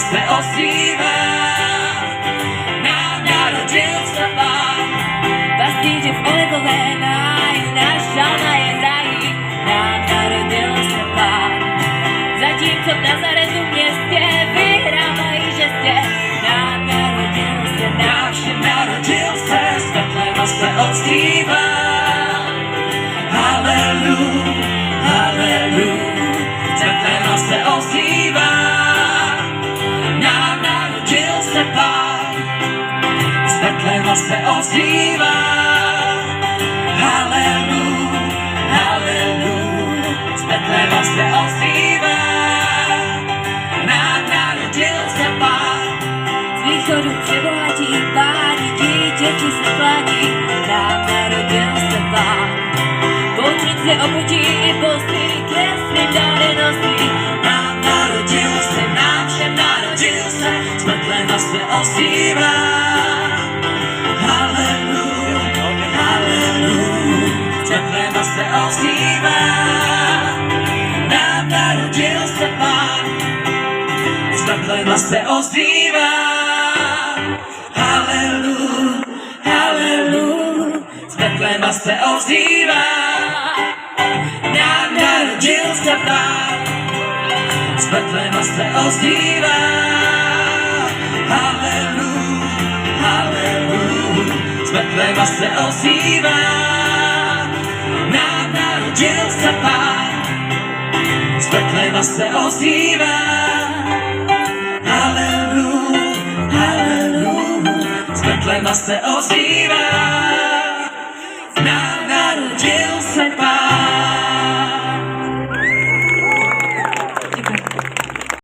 se ozývá. Nám narodil se Pán, Pastýře v olivové náji, náš žalma je zají. Nám narodil se Pán, zatímco v Nazaretu městě vyhrávají žestě. Nám narodil se, nám všem narodil se, z Betléma se ozývá. Haleluja, haleluja, z Betléma se ozývá. Nám narodil se Pán, z Betléma se ozývá. Haleluja, haleluja, z Betléma se ozývá. Nám narodil se Pán, z východu přebohatí páni, dítěti se klaní. Nám narodil se Pán, poutnice obudí i posty, kresly dále nosí. nám narodil se, nám všem narodil se, z Betléma se ozývá. Haleluja, haleluja, z Betléma se ozývá. Nám narodil se Pán, z Betléma se ozývá. Haleluja, haleluja, z Betléma se ozývá. Nám narodil se Pán, z Betléma se ozývá. Haleluja, haleluja, z Betléma se ozývá. Nám narodil se Pán, z Betléma se ozývá. Haleluja, haleluja, z Betléma se ozývá.